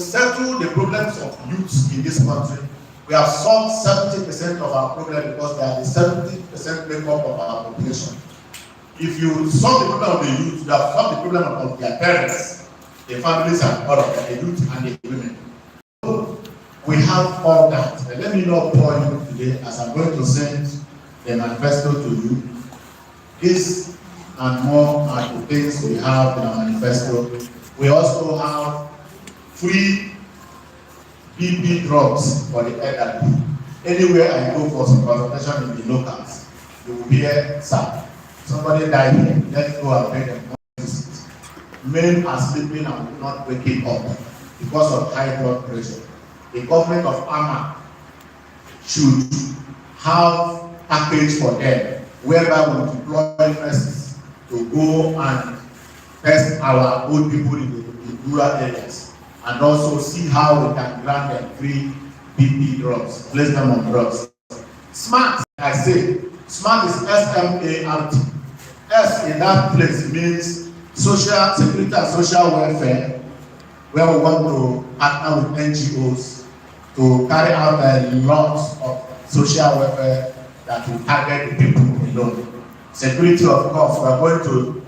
settle the problems of youth in this country. We have solved 70% of our problem because they are the 70% makeup of our population. If you solve the problem of the youth, you have solved the problem of their parents, their families, and all of them, the youth and the women. So we have all that. And let me not bore you today as I'm going to send the manifesto to you. This and more are the things we have in our manifesto. We also have free BP drugs for the elderly. Anywhere I go for some consultation in the locals, you will hear, sir, somebody died here, let's go and pay them. Men are sleeping and not waking up because of high blood pressure. The government of AMAC should have package for them, whereby we deploy nurses to go and test our old people in the rural areas, and also see how we can grant them free BP drugs, place them on drugs. SMART, I say, SMART is SMART. S in that place means social security and social welfare, where we want to partner with NGOs to carry out a lot of social welfare that will target the people alone. Security, of course, we are going to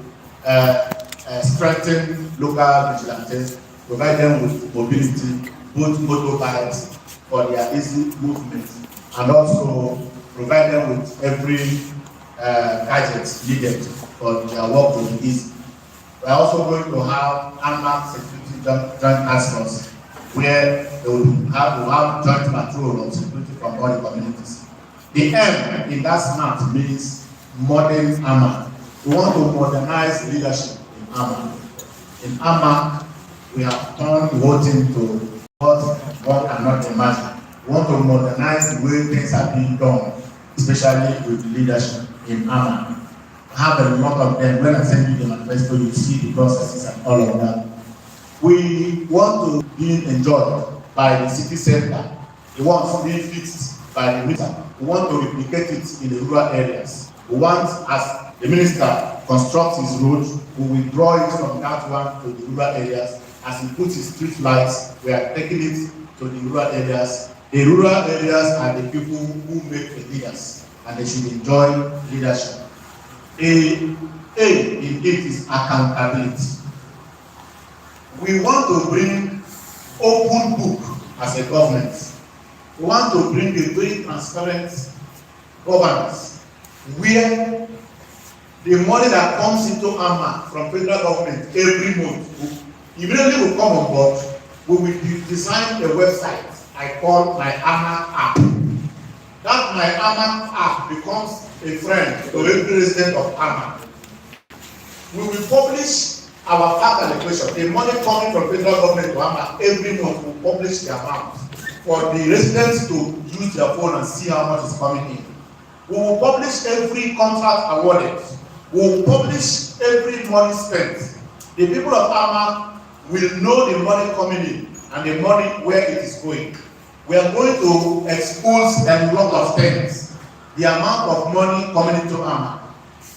strengthen local vigilantes, provide them with mobility, both motorbikes for their easy movement, and also provide them with every gadget needed for their work to be easy. We are also going to have AMAC security joint task force, where they will have joint patrol of security from all the communities. The M in that SMART means modern AMAC. We want to modernize leadership in AMAC. In AMAC, we have turned voting to what one cannot imagine. We want to modernize the way things are being done, especially with leadership in AMAC. I have a lot of them. When I send you the manifesto, you see the processes and all of that. We want to be enjoyed by the city center. We want being fixed by the minister. We want to replicate it in the rural areas. We want, as the minister constructs his road, we will draw it from that one to the rural areas. As he puts his street lights, we are taking it to the rural areas. The rural areas are the people who make the leaders, and they should enjoy leadership. A in it is accountability. We want to bring open book as a government. We want to bring a very transparent governance where the money that comes into AMAC from federal government every month immediately will come on board. We will design a website I call my AMAC app. That my AMAC app becomes a friend to every resident of AMAC. We will publish our fact allocation. The money coming from federal government to AMAC every month will publish the amount for the residents to use their phone and see how much is coming in. We will publish every contract awarded. We will publish every money spent. The people of AMAC will know the money coming in and the money where it is going. We are going to expose a lot of things. The amount of money coming into AMAC.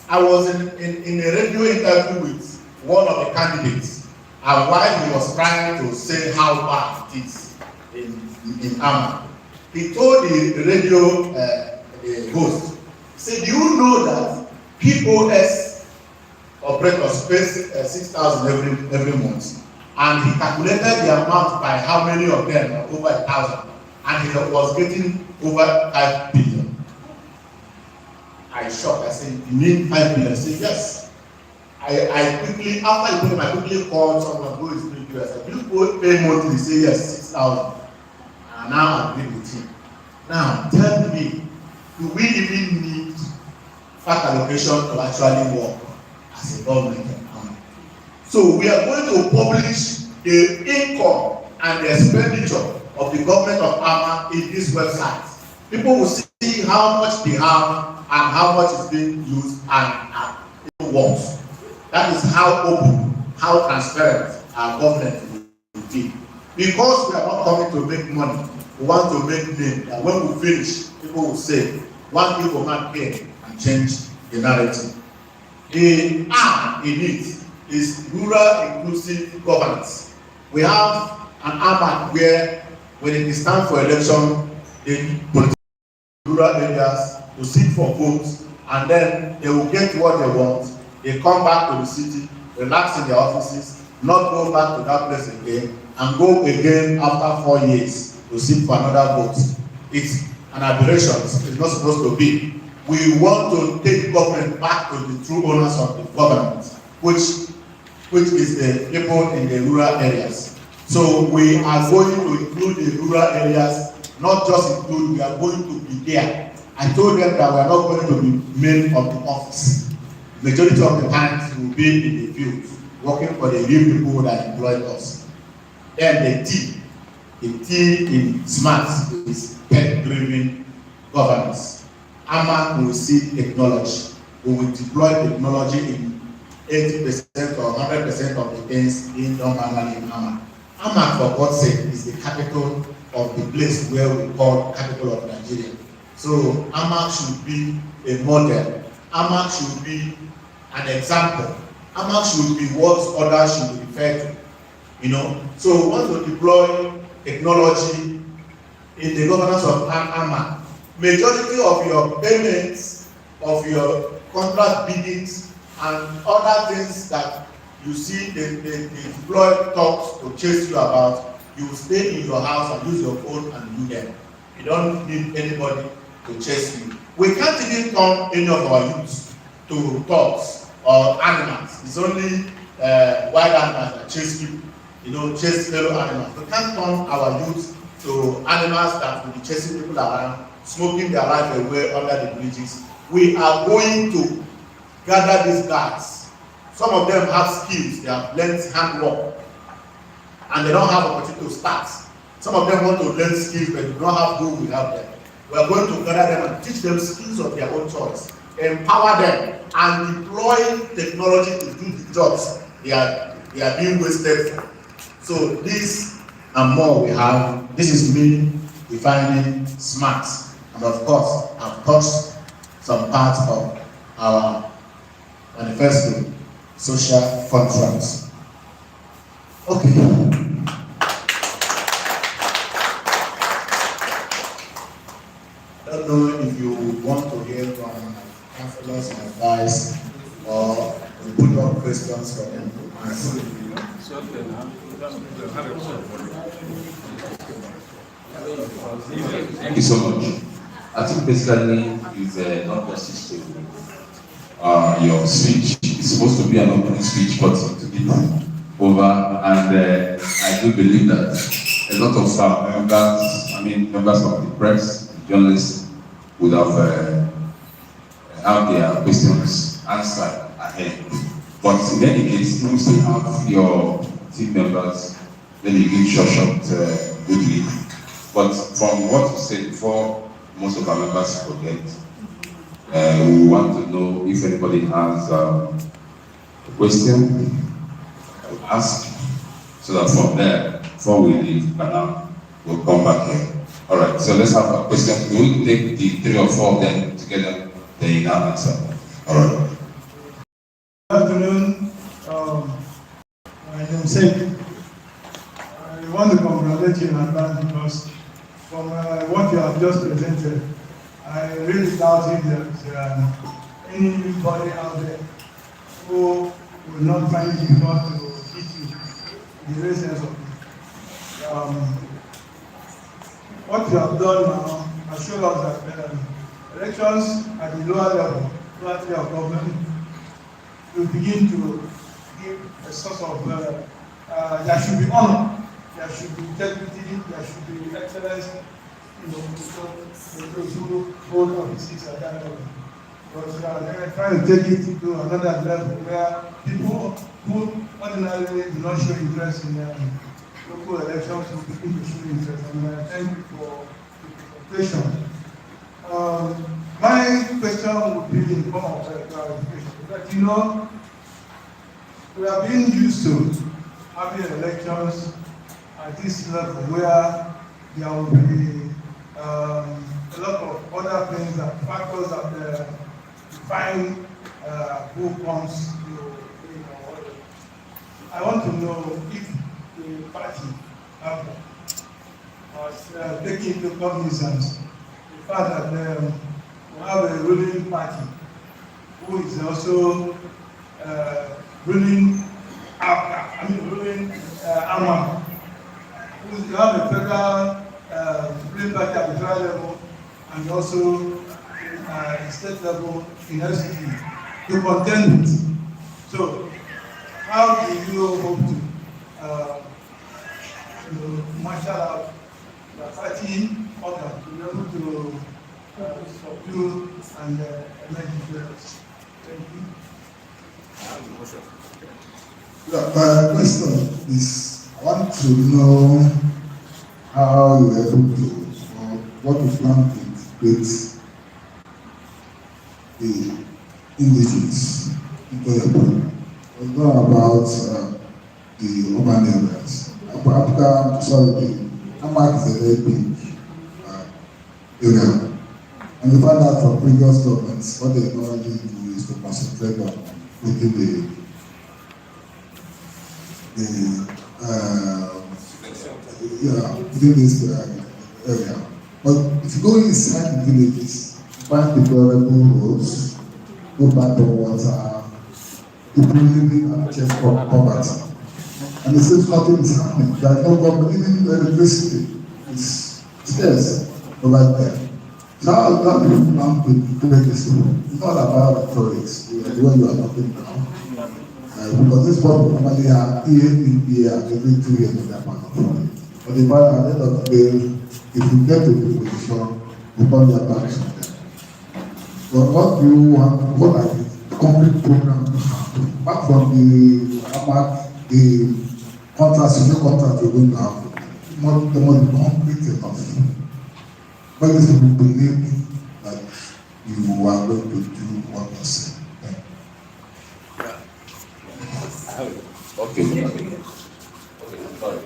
I was in a radio interview with one of the candidates, and while he was trying to say how bad it is in AMAC, he told the radio host, he said, do you know that POS operators pay 6,000 every month? And he calculated the amount by how many of them are over 1,000, and he was getting over 5 billion. I shocked. I said, you mean 5 billion? I said, yes. I quickly, after he told him, I quickly called someone who is doing it. I said, do you pay monthly? He said, yes, 6,000. And now I agree with him. Now, tell me, do we even need fact allocation to actually work as a government? So we are going to publish the income and the expenditure of the government of AMAC in this website. People will see how much they have and how much is being used and it works. That is how open, how transparent our government will be. Because we are not coming to make money, we want to make name. And when we finish, people will say, one people man came and change the narrative. The R in it is rural inclusive governance. We have an AMAC where when it is time for election, they politicians in rural areas to seek for votes, and then they will get what they want. They come back to the city, relax in their offices, not go back to that place again, and go again after 4 years to seek for another vote. It's an aberration. It's not supposed to be. We want to take government back to the true owners of the government, which is the people in the rural areas. So we are going to include the rural areas, not just include, we are going to be there. I told them that we are not going to be men of the office. Majority of the times we will be in the field, working for the real people that employ us. Then the T in SMART is tech-driven governance. AMAC will see technology. We will deploy technology in 80% or 100% of the things being done manually in AMAC. AMAC, for God's sake, is the capital of the place where we call capital of Nigeria. So AMAC should be a model. AMAC should be an example. AMAC should be what others should refer to. You know, so we want to deploy technology in the governance of AMAC. Majority of your payments, of your contract biddings, and other things that you see they deploy talks to chase you about, you will stay in your house and use your phone and do them. You don't need anybody to chase you. We can't even turn any of our youths to dogs or animals. It's only wild animals that chase people, you know, chase fellow animals. We can't turn our youth to animals that will be chasing people around, smoking their life away under the bridges. We are going to gather these guys. Some of them have skills, they have learned handwork, and they don't have opportunity to start. Some of them want to learn skills, but do not have who will help them. We are going to gather them and teach them skills of their own choice, empower them, and deploy technology to do the jobs they are being wasted for. So this and more we have. This is me defining SMART, and of course I've touched some parts of our manifesto, social contracts. Okay. I don't know if you want to hear from counselors and advice, or we put up questions for them to answer. Thank you so much. I think basically you've not justice to your speech. It's supposed to be an opening speech, but to be over, and I do believe that a lot of members of the press, journalists, would have had their questions answered ahead. But in any case, you still have your team members, then you give short good lead. But from what you said before, most of our members forget. We want to know if anybody has a question to ask, so that from there, before we leave, we'll come back here. All right, so let's have a question. We will take the 3 or 4 of them together, then you now answer. All right. Good afternoon. My name is Seth. I want to congratulate you in advance because from what you have just presented, I really doubt if there's anybody out there who will not find it difficult to hit you in the real sense of it. What you have done now has shown us that elections at the lower level, lower tier of government, will begin to give a source of, there should be honor, there should be integrity, there should be excellence, those who hold offices at that level. But they're trying to take it to another level where people who ordinarily do not show interest in local elections will begin to show interest. And thank you for the presentation. My question would be in the form of clarification. That we are being used to having elections at this level where there will be a lot of other things and factors that define who comes to. I want to know if the party Africa was taking into cognizance the fact that we have a ruling party who is also ruling ruling AMAC. You have a federal ruling party at the federal level and also state level in LCD to contend with. So, how do you hope to marshal out the party order to be able to subdue and elect the Thank you. My question is, I want to know how you are able to, or what you plan to integrate the indigenous into your program. It's not about the urban areas. APGA, the AMAC is a very big area. And we find out from previous governments what they normally do is to concentrate on making within this area. But if you go inside the villages, you find deplorable roads, no bottled water, people living at just poverty. And it seems nothing is happening. There are no government, even electricity is scarce over there. So how do you plan to create this? It's not about rhetorics, the way you are talking now. Because this people normally are year in year, every 2 years in that part of it. But the fact at the end of the day, if you get to the position, you turn your backs on them. But what do you want, what are the concrete programs to have? Apart from the AMAC, the contracts, the contracts you're going to have, the more concrete enough. But these people believe that you are going to do what you say. Okay, sorry.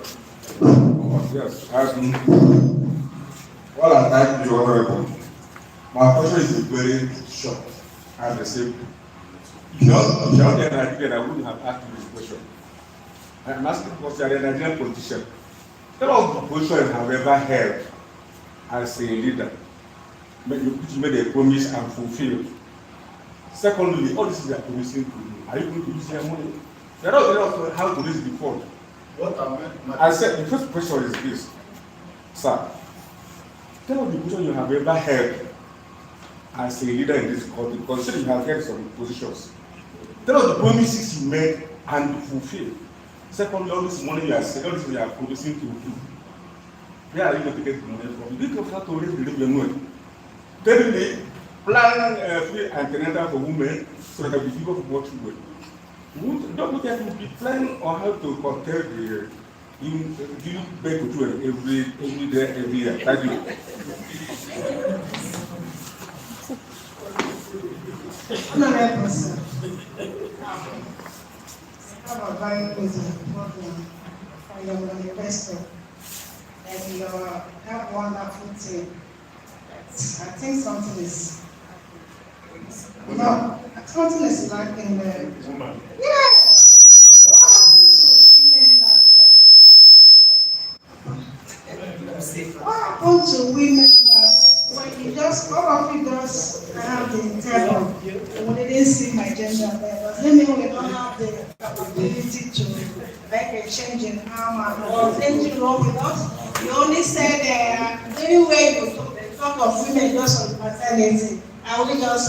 Yes, what I like to honorable. My question is very short and the same. If you are the Nigerian, I wouldn't have asked you this question. I'm asking because you are a Nigerian politician. Tell us the position you have ever held as a leader, which made a promise and fulfilled. Secondly, all this is are promising to you. Are you going to use their money? They don't know how to raise the fund. I said the first question is this, sir. Tell us the position you have ever held as a leader in this country, considering you have held some positions. Tell us the promises you made and fulfilled. Secondly, all this money you are saying, all this you are promising to do. Where are you going to get the money from? You don't have to raise the revenue. Thirdly, plan free antenatal for women so that we give up more children. Don't look at the plan on how to contain the you beg to children every day, every year. Thank you. Honorable sir, I have a very positive program for your manifesto, and you have wonderful team. I think something is lacking there. Yes! What happened to women that when you just, all of you just have the intent of, we didn't see my gender there, does it mean we don't have the ability to make a change in harm or anything wrong with us? You only said anyway you talk of women just on maternity, and we just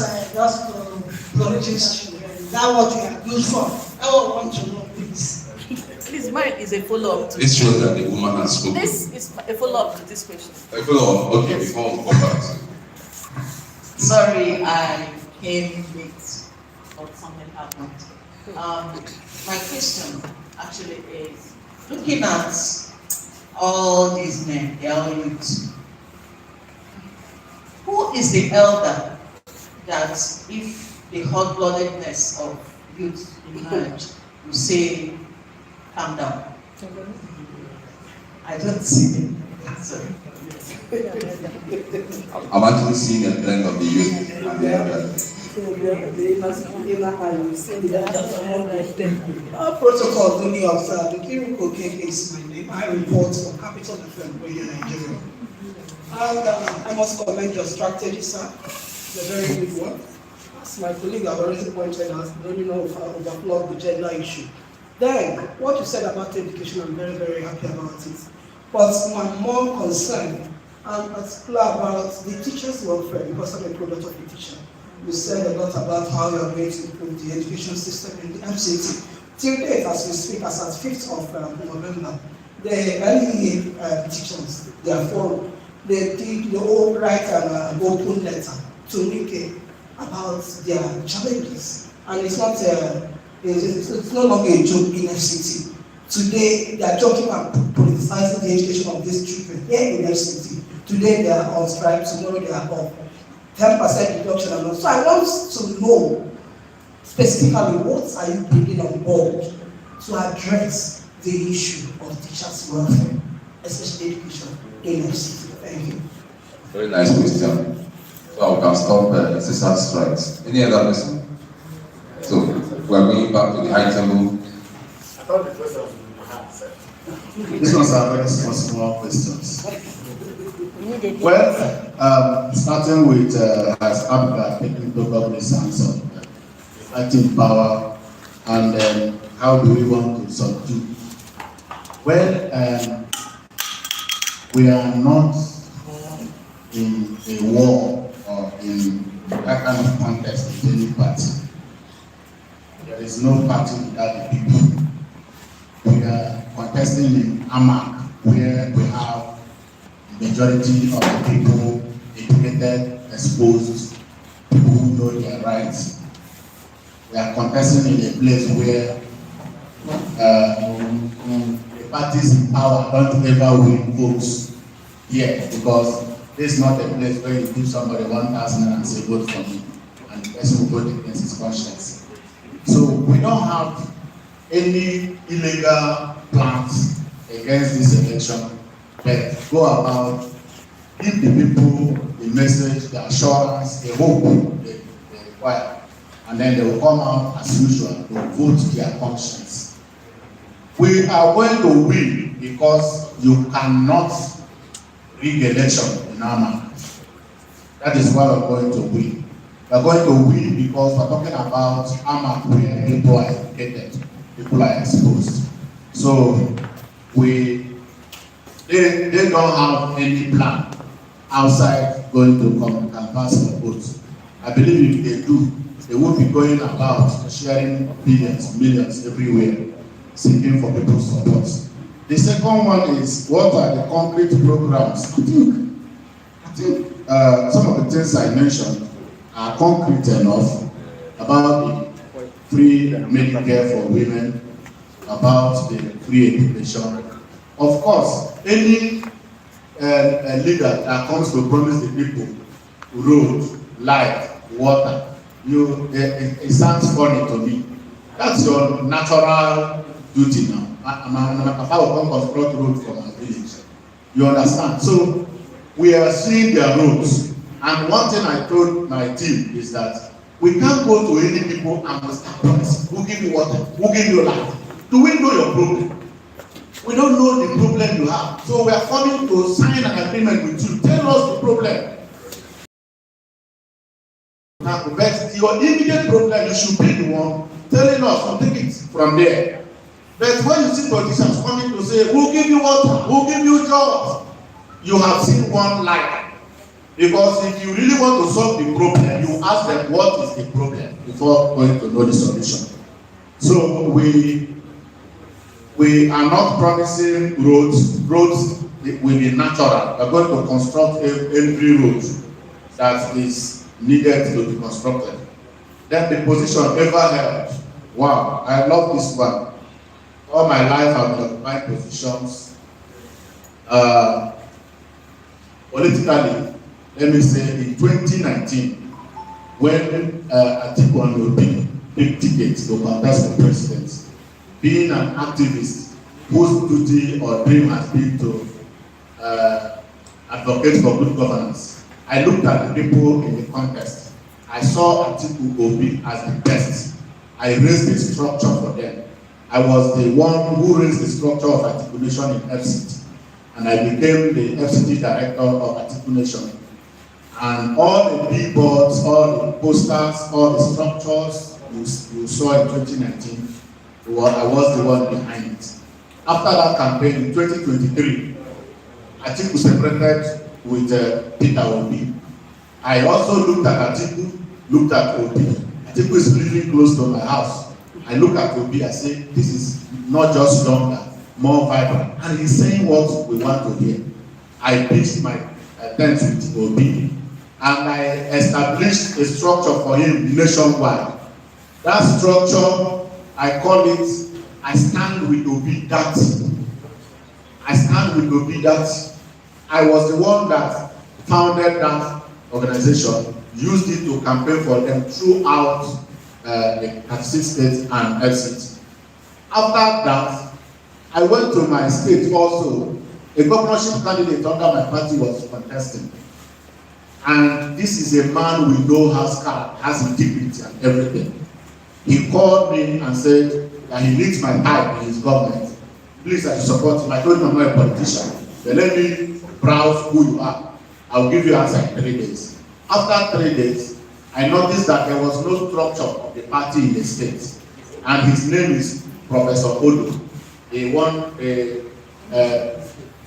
produce children. Is that what you are used for? I would want to know, please. Please, mine is a follow-up to This shows that the woman has spoken. This is a follow-up to this question. A follow-up, okay, before we go back. Sorry, I came late, but something happened. My question actually is, looking at all these men, the elder youth, who is the elder that if the hot-bloodedness of youth emerge, you say, calm down? I don't see them. Sorry. I'm actually seeing a blend of the youth and the elders. Our protocol duly observed. Nkiru Kokeke is my name. I report for Capital FM Radio Nigeria. And I must commend your strategy, sir. It's a very good one. As my colleague have already pointed out, don't you know overflow the gender issue. Then, what you said about education, I'm very, very happy about it. But my more concern, I'm particular about the teacher's welfare because I'm a product of a teacher. You said a lot about how you are going to improve the education system in the MCT. Till date, as we speak, as at 5th of November, the early teachers, they are forum. They did the whole write an open letter to Nike about their challenges. And it's not it's no longer a joke in FCT. Today, they are talking about politicizing the education of these children here in FCT. Today, they are on strike, tomorrow they are off. 10% reduction and all. So I want to know specifically what are you bringing on board to address the issue of teachers' welfare, especially education in FCT. Thank you. Very nice question. So I can stop Cesar strikes. Any other person? So we are going back to the high table. I thought the question was in my heart, sir. These ones are very small questions. Well, starting with as APGA taking cognizance of fighting power, and then how do we want to subdue? Well, we are not in a war or in that kind of contest with any party. There is no party without the people. We are contesting in AMAC, where we have the majority of the people educated, exposed, people who know their rights. We are contesting in a place where the parties in power don't ever win votes here, because this is not a place where you give somebody 1,000 and say vote for me, and the person will vote against his conscience. So we don't have any illegal plans against this election, but go about, give the people the message, the assurance, the hope they require, and then they will come out as usual to vote their conscience. We are going to win because you cannot rig election in AMAC. That is why we're going to win. We're going to win because we're talking about AMAC where people are educated, people are exposed. So they don't have any plan outside going to come and pass for votes. I believe if they do, they will be going about sharing opinions, millions everywhere, seeking for people's support. The second one is, what are the concrete programs? I think some of the things I mentioned are concrete enough about the free Medicare for women, about the free education. Of course, any leader that comes to promise the people road, light, water, it sounds funny to me. That's your natural duty now. My papa will come construct road from our village. You understand? So we are seeing their roads. And one thing I told my team is that we can't go to any people and we start promising, who give you water, who give you light. Do we know your problem? We don't know the problem you have. So we are coming to sign an agreement with you. Tell us the problem. Now, but your immediate problem, you should be the one telling us, we'll take it from there. But when you see politicians coming to say, who give you water, who give you jobs, you have seen one light. Because if you really want to solve the problem, you ask them what is the problem before going to know the solution. So we are not promising roads. Roads will be natural. We are going to construct every road that is needed to be constructed. Then the position ever held. Wow, I love this one. All my life I've been occupying positions. Politically, let me say in 2019, when Atiku and Obi picked tickets to contest for president, being an activist whose duty or dream has been to advocate for good governance, I looked at the people in the contest. I saw Atiku Obi as the best. I raised the structure for them. I was the one who raised the structure of articulation in FCT, and I became the FCT director of articulation. And all the billboards, all the posters, all the structures you saw in 2019, I was the one behind it. After that campaign in 2023, Atiku separated with Peter Obi. I also looked at Atiku, looked at Obi. Atiku is living close to my house. I look at Obi, I say, this is not just younger, more vibrant. And he's saying what we want to hear. I pitched my tent with Obi, and I established a structure for him nationwide. That structure, I call it, I stand with Obi that. I stand with Obi that. I was the one that founded that organization, used it to campaign for them throughout the 36 states and FCT. After that, I went to my state also. A governorship candidate under my party was contesting. And this is a man we know has integrity and everything. He called me and said that he needs my help in his government. Please, I should support him. I told him I'm not a politician. But let me browse who you are. I'll give you an answer in 3 days. After 3 days, I noticed that there was no structure of the party in the state. And his name is Professor Odo. He won a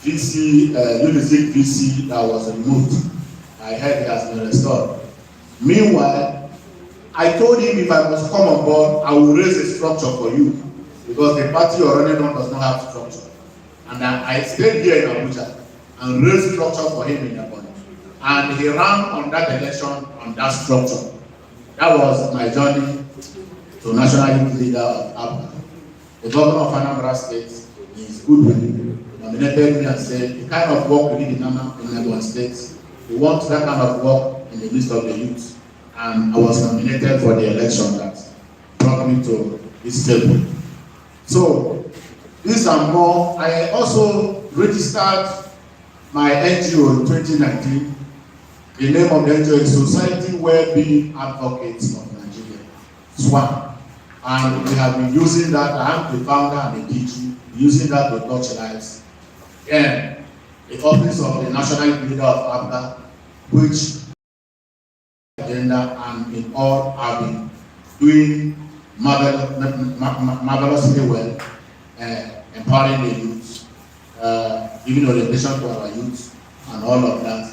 VC, Unizik VC that was removed. I heard it has been restored. Meanwhile, I told him if I must come on board, I will raise a structure for you. Because the party you're running on does not have structure. And I stayed here in Abuja and raised structure for him in Abuja. And he ran on that election on that structure. That was my journey to national youth leader of APGA. The governor of Anambra State is good with me. He nominated me and said, the kind of work we did in Anambra State, we want that kind of work in the midst of the youth. And I was nominated for the election that brought me to this table. So, these are more. I also registered my NGO in 2019. The name of the NGO is Society Wellbeing Advocates of Nigeria, SWAN. And we have been using that. I am the founder and the DG, using that to touch lives. And the office of the National Leader of APGA, which agenda and in all have been doing marvelously well, empowering the youth, giving orientation to our youth, and all of that.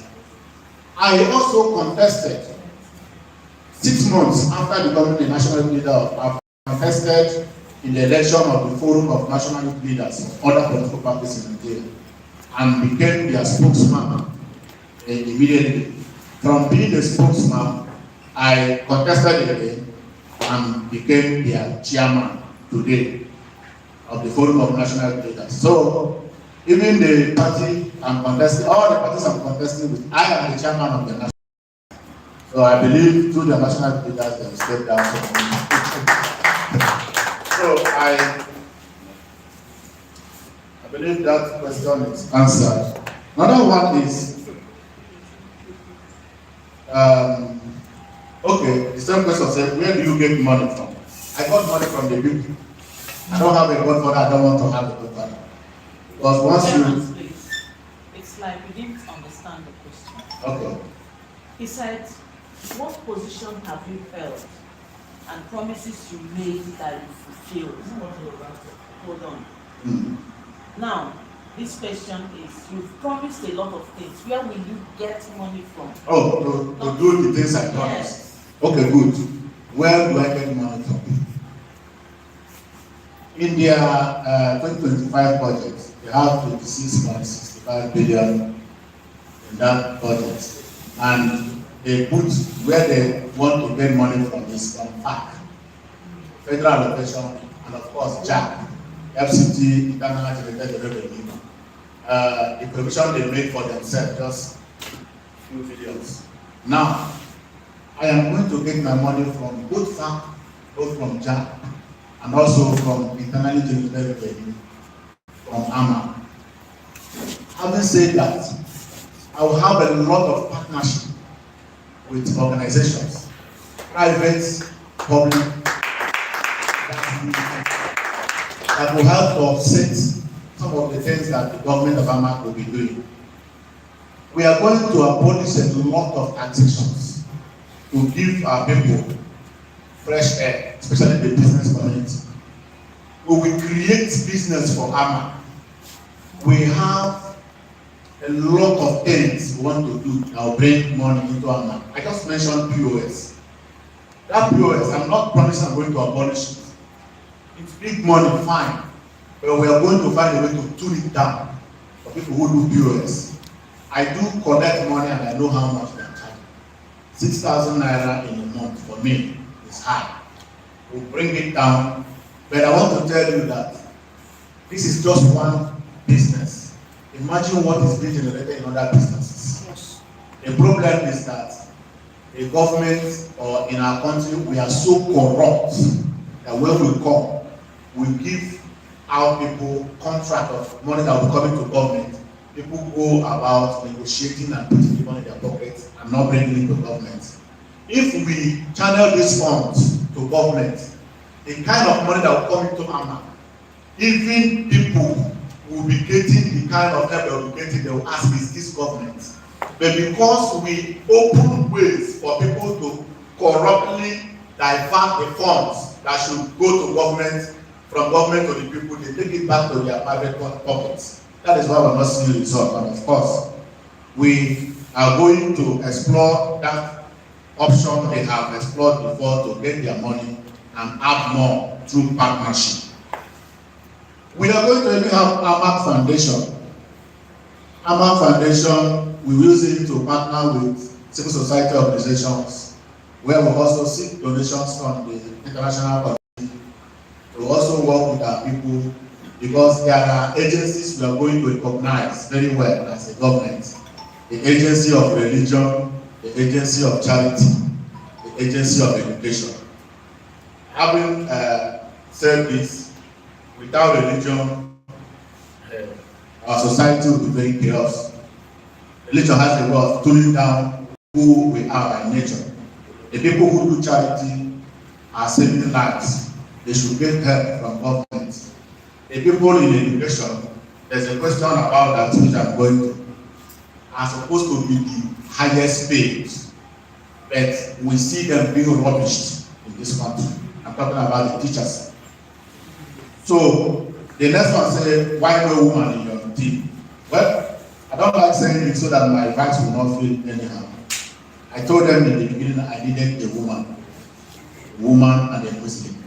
I also contested 6 months after becoming the national leader of Africa, contested in the election of the Forum of National Youth Leaders of other political parties in Nigeria, and became their spokesman immediately. From being the spokesman, I contested again and became their chairman today of the Forum of National Youth Leaders. So, even the party I'm contesting, all the parties I'm contesting with, I am the chairman of the national. So I believe through the national leaders they will step down from me. So I believe that question is answered. Another one is, okay, the same question said, where do you get money from? I got money from the people. I don't have a godfather, I don't want to have a godfather. Because once you... It's like you didn't understand the question. Okay. He said, what position have you held and promises you made that you fulfilled? Hold on. Now, this question is, you've promised a lot of things. Where will you get money from? Oh, to do the things I promised. Yes. Okay, good. Where do I get money from? In their 2025 budget, they have 26.65 billion in that budget. And they put where they want to get money from is from PAC, Federal Allocation, and of course, JAC, FCT, Internal Generated Revenue. The provision they made for themselves, just a few videos. Now, I am going to get my money from both FAC, both from JAC, and also from internally generated revenue, from AMAC. Having said that, I will have a lot of partnership with organizations private, public, that will help to offset some of the things that the government of AMAC will be doing. We are going to abolish a lot of taxations to give our people fresh air, especially the business community. We will create business for AMAC. We have a lot of things we want to do that will bring money into AMAC. I just mentioned POS. That POS, I'm not promising I'm going to abolish it. It's big money, fine. But we are going to find a way to tune it down for people who do POS. I do collect money and I know how much they are charging. 6,000 naira in a month for me is high. We'll bring it down. But I want to tell you that this is just one business. Imagine what is being generated in other businesses. Yes. The problem is that the government or in our country, we are so corrupt that when we come, we give our people contract of money that will be coming to government. People go about negotiating and putting the money in their pockets and not bringing it to government. If we channel these funds to government, the kind of money that will come into AMAC, even people will be getting the kind of help they will be getting, they will ask, is this government? But because we open ways for people to corruptly divert the funds that should go to government, from government to the people, they take it back to their private pockets. That is why we're not seeing the result. And of course, we are going to explore that option they have explored before to get their money and add more through partnership. We are going to even have AMAC Foundation. AMAC Foundation, we will use it to partner with civil society organizations, where we also seek donations from the international community to also work with our people, because there are agencies we are going to recognize very well as a government. The agency of religion, the agency of charity, the agency of education. Having said this, without religion, our society will be very chaos. Religion has a way of tuning down who we are by nature. The people who do charity are saving lives. They should get help from government. The people in education, there's a question about that which I'm going to, are supposed to be the highest paid, but we see them being rubbished in this country. I'm talking about the teachers. So the next one said, why no woman in your team? Well, I don't like saying it so that my advice will not feel anyhow. I told them in the beginning I needed a woman and a Muslim.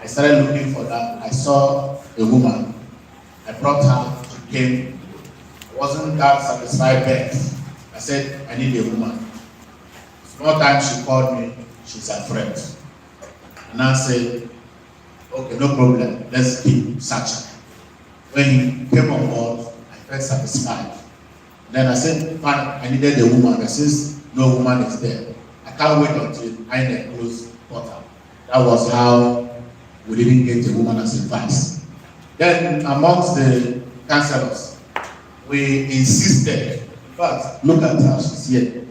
I started looking for that. I saw a woman. I brought her. She came. I wasn't that satisfied yet. I said, I need a woman. Small time she called me. She's a friend. And I said, okay, no problem. Let's keep searching. When he came on board, I felt satisfied. Then I said, fine, I needed a woman. But since no woman is there, I can't wait until INEC close portal. That was how we didn't get a woman as a vice. Then amongst the councillors, we insisted. In fact, look at her, she's here.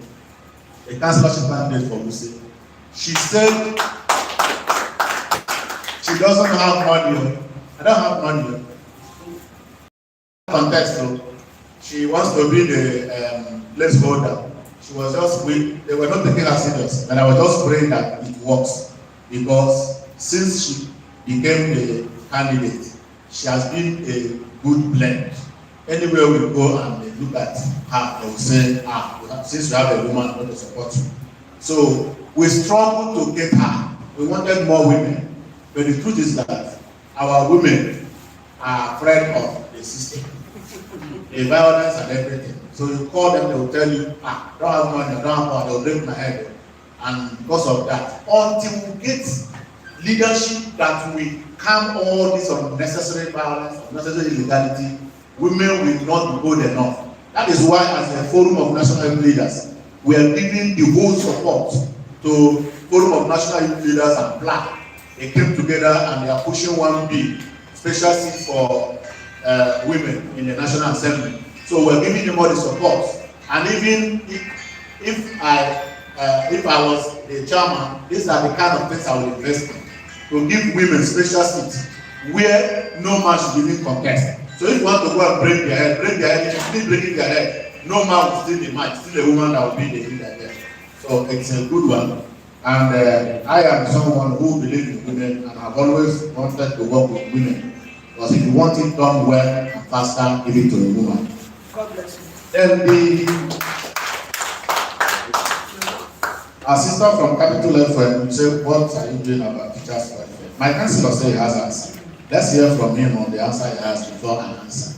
The councillorship candidate for Lucy. She said she doesn't have money. I don't have money. Contest, so she wants to be the place holder. She was just they were not taking her serious, and I was just praying that it works, because since she became the candidate, she has been a good blend. Anywhere we go and they look at her, they will say, since you have a woman, I'm going to support you. So we struggled to get her. We wanted more women. But the truth is that our women are afraid of the system, the violence and everything. So you call them, they will tell you, I don't have money, I don't have money, they'll break my head. And because of that, until we get leadership that will calm all this unnecessary violence, unnecessary illegality, women will not be good enough. That is why, as a forum of national youth leaders, we are giving the whole support to Forum of National Youth Leaders and PLA. They came together and they are pushing one bill, special seat for women in the National Assembly. So we're giving them all the support. And even if I was the chairman, these are the kind of things I will invest in. To give women special seats where no man should even contest. So if you want to go and break their head, if you still breaking their head, no man will steal the mic, still a woman that will be the leader there. So it's a good one. And I am someone who believes in women and have always wanted to work with women. Because if you want it done well and faster, give it to a woman. God bless you. Then our sister from Capital FM will say, what are you doing about teachers' welfare? My councillor said he has answer. Let's hear from him on the answer he has before I answer.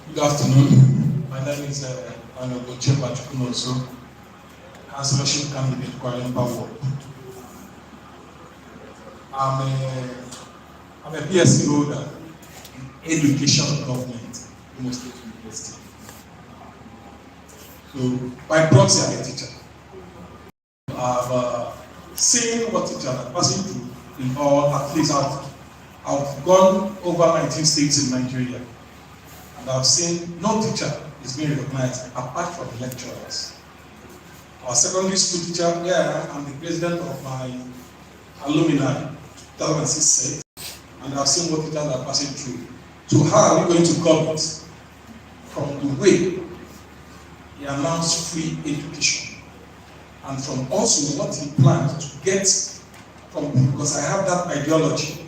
Good afternoon. My name is Honorable Chairmanship, Councillorship candidate Kuala Lumpur. I'm a BSc holder in Education Government, Imo State University. So, by proxy, I'm a teacher. I've seen what teachers are passing through in all, at least I've gone over 19 states in Nigeria, and I've seen no teacher is being recognized apart from lecturers. Our secondary school teacher, where I'm the president of my alumni 2006 set, and I've seen what teachers are passing through. So how are we going to come it from the way he announced free education, and from also what he planned to get from, because I have that ideology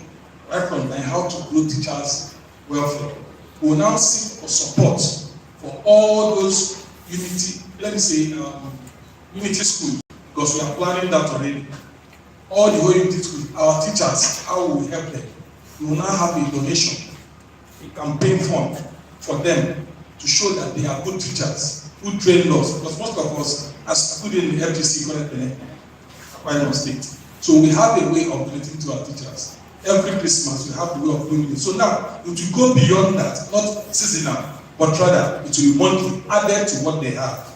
right from how to grow teachers' welfare. We will now seek for support for all those unity, let me say, unity schools, because we are planning that already. All the whole unity schools, our teachers, how will we help them? We will now have a donation, a campaign fund for them to show that they are good teachers who train us, because most of us are schooled in the FGC Akwa State. So we have a way of relating to our teachers. Every Christmas we have the way of doing it. So now it will go beyond that, not seasonal, but rather it will be monthly, added to what they have.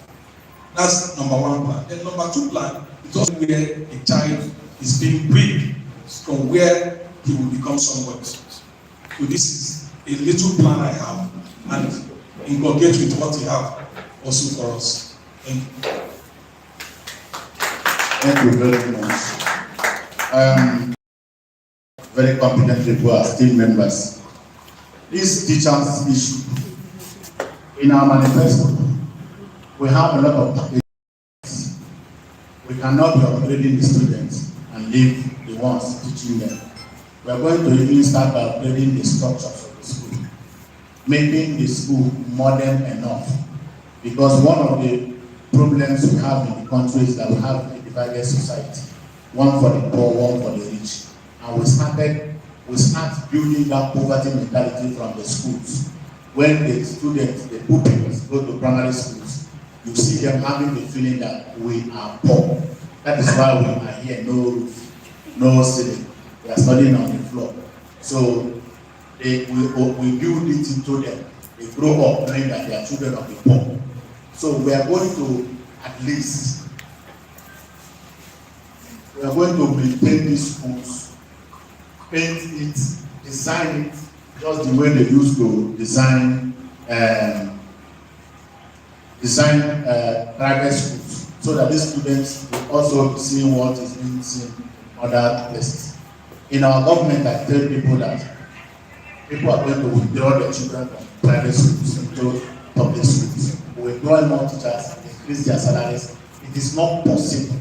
That's number one plan. Then number two plan is also where a child is being bred from where he will become somebody. So this is a little plan I have, and inculcate with what you have also for us. Thank you. Thank you very much. Very competent people are still members. This teachers issue, in our manifesto, we have a lot of packages. We cannot be upgrading the students and leave the ones teaching them. We are going to even start by upgrading the structures of the school, making the school modern enough. Because one of the problems we have in the country is that we have a divided society, one for the poor, one for the rich. And we start building that poverty mentality from the schools. When the students, the pupils, go to primary schools, you see them having the feeling that we are poor. That is why we are here, no roof, no ceiling. We are studying on the floor. So we build it into them. They grow up knowing that they are children of the poor. So we are going to at least, we are going to maintain these schools, paint it, design it, just the way they used to design private schools, so that these students will also be seeing what is being seen other places. In our government, I tell people that people are going to withdraw their children from private schools into public schools. We employ more teachers, increase their salaries. It is not possible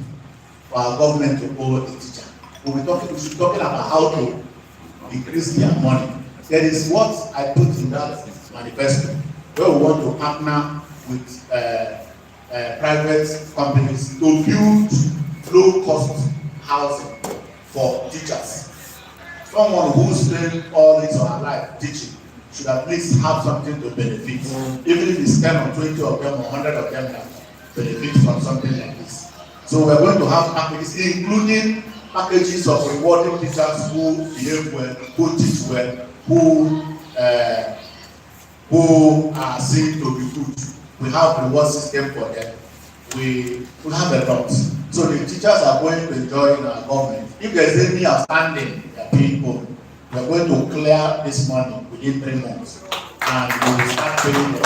for our government to owe a teacher. We should be talking about how to increase their money. There is what I put in that manifesto, where we want to partner with private companies to build low-cost housing for teachers. Someone who spent all his or her life teaching should at least have something to benefit, even if it's 10 or 20 of them or 100 of them that benefit from something like this. So we're going to have packages, including packages of rewarding teachers who behave well, who teach well, who are seen to be good. We have a reward system for them. We have a lot. So the teachers are going to enjoy in our government. If there's any outstanding, they are paying home. We are going to clear this money within 3 months, and we will start paying them,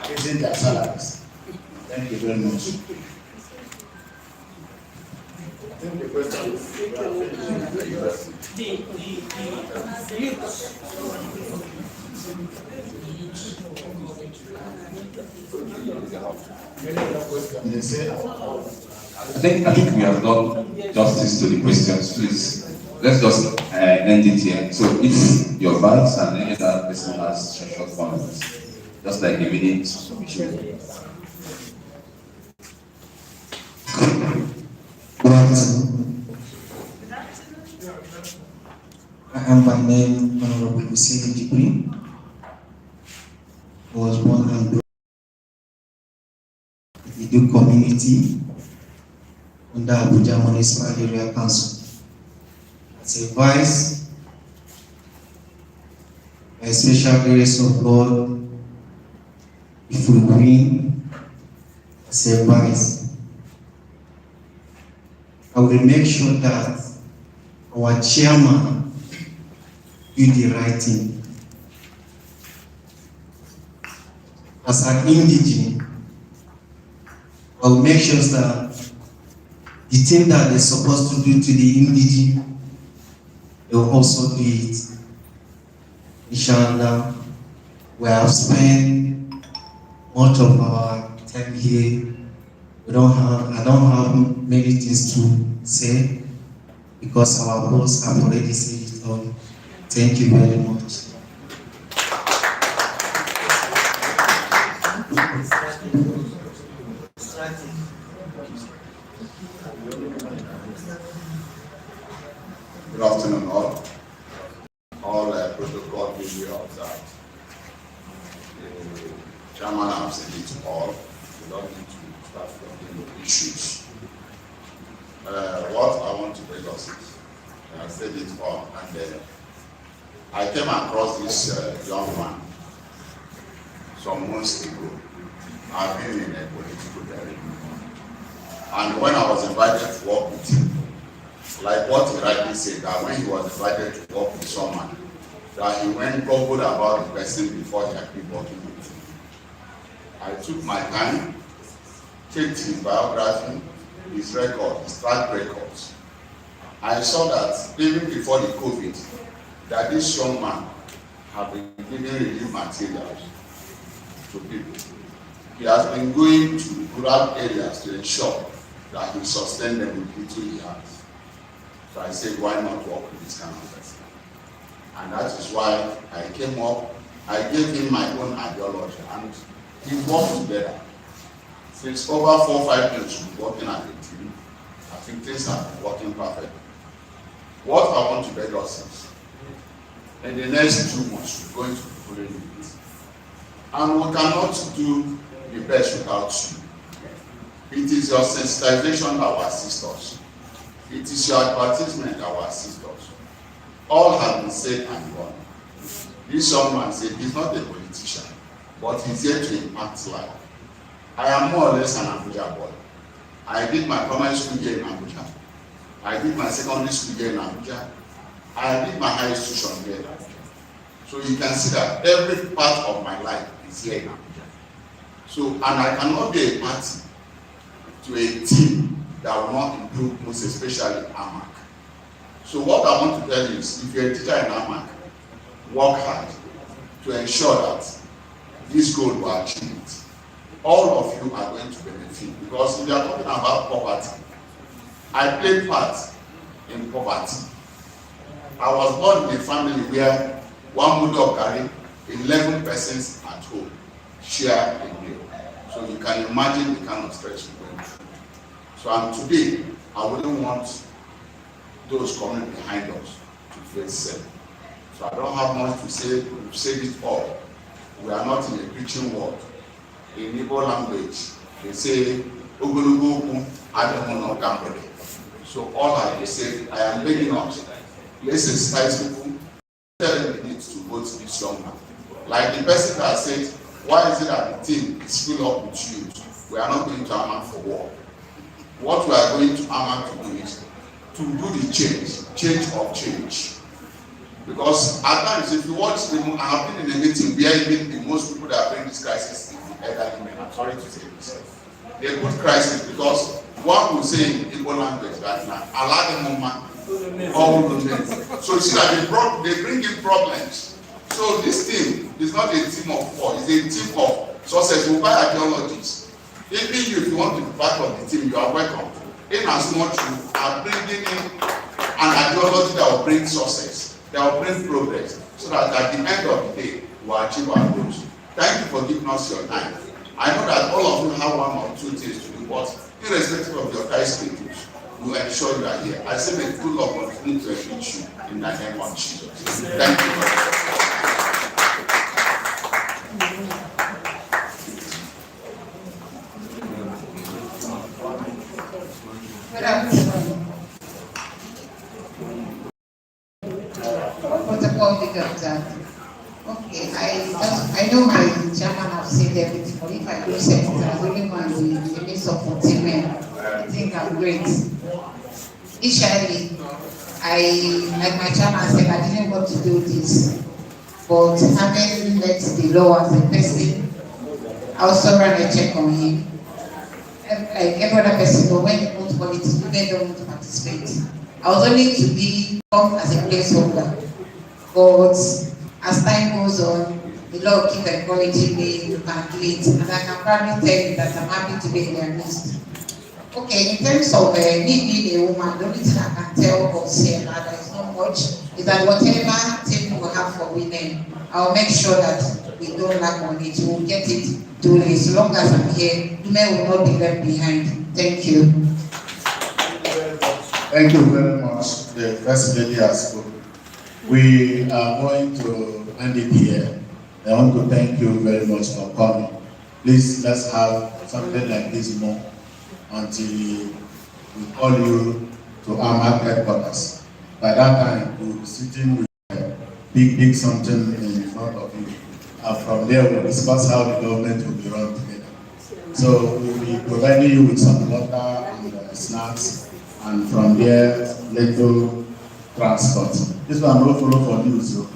raising their salaries. Thank you very much. I think we have done justice to the questions. Please, let's just end it here. So if your vice and any other person has short comments, just like a minute submission. Good afternoon. I am by name Honorable Hussein Jibri. I was born and brought up in the Idu community under Abuja Municipal Area Council. As a vice, by special grace of God, if we win as a vice, I will make sure that our chairman do the right thing. As an indigene, I will make sure that the thing that they're supposed to do to the indigene, they will also do it. Inshallah, we have spent much of our time here. I don't have many things to say because our boss have already said it all. Thank you very much. Good afternoon, all. All protocol will be observed. The chairman has said it all. We don't need to start from the issues. What I want to bring us is, I said it all, and I came across this young man some months ago. I've been in a political career. And when I was invited to work with him, like what he rightly said, that when he was invited to work with someone, that he went googled about the person before he agreed working with him. I took my time, checked his biography, his record, his track records. I saw that even before the COVID, that this young man had been giving relief materials to people. He has been going to rural areas to ensure that he sustained them with little he has. So I said, why not work with this kind of person? And that is why I came up, I gave him my own ideology, and we worked together. Since over 4 or 5 years we've been working as a team, I think things have been working perfectly. What I want to beg us is, in the next 2 months, we're going to be fully it. And we cannot do the best without you. It is your sensitization that will assist us. It is your advertisement that will assist us. All has been said and done. This young man said he's not a politician, but he's here to impact life. I am more or less an Abuja boy. I did my primary school here in Abuja. I did my secondary school here in Abuja. I did my high institution here in Abuja. So you can see that every part of my life is here in Abuja. So, and I cannot be a party to a team that will not improve, most especially AMAC. So what I want to tell you is, if you're a teacher in AMAC, work hard to ensure that this goal will achieve it. All of you are going to benefit, because if you are talking about poverty, I played part in poverty. I was born in a family where one mudu of garri, 11 persons at home share a meal. So you can imagine the kind of stress we're going through. So and today, I wouldn't want those coming behind us to face sin. So I don't have much to say. We've said it all. We are not in a preaching world. In Igbo language, they say, Ogologo Ademono Gambole. So all I can say, I am begging us, let's sensitize people, tell them they need to vote this young man. Like the person that said, why is it that the team is filled up with youth? We are not going to AMAC for war. What we are going to AMAC to do is to do the change of change. Because at times, if you watch the movie, I have been in a meeting where even the most people that bring this crisis is the elderly men. I'm sorry to say this. a good crisis, because one will say in Igbo language that allow them all so you see that they bring in problems. So this team is not a team of war, it's a team of success. We buy ideologies. Even you, if you want to be part of the team, you are welcome. In as much you are bringing in an ideology that will bring success, that will bring progress, so that at the end of the day, we will achieve our goals. Thank you for giving us your time. I know that all of you have one or two things to do, but irrespective of your time schedules, we ensure you are here. I say may good luck continue to enrich you in the name of Jesus. Thank you. Good afternoon. Protocol because okay, I know my chairman have said everything, but if I do say it, I really want to the midst of 14 men. I think I'm great. Initially, like my chairman said, I didn't want to do this, but having let the law as a person, I also ran a check on him. Like every other person, but when it comes to politics, people don't want to participate. I was only to come as a placeholder, but as time goes on, the Lord keep encouraging me, you can do it, and I can probably tell you that I'm happy to be in their midst. Okay, in terms of me being a woman, the only thing I can tell us here now that is not much is that whatever thing we have for women, I'll make sure that we don't lack on it. We'll get it done. As long as I'm here, women will not be left behind. Thank you. Thank you very much. The First Lady has spoken. We are going to end it here. I want to thank you very much for coming. Please, let's have something like this more until we call you to AMAC headquarters. By that time, we'll be sitting with big something in front of you. And from there, we'll discuss how the government will be run together. So we'll be providing you with some water and snacks, and from there, little transport. This one will follow for news. So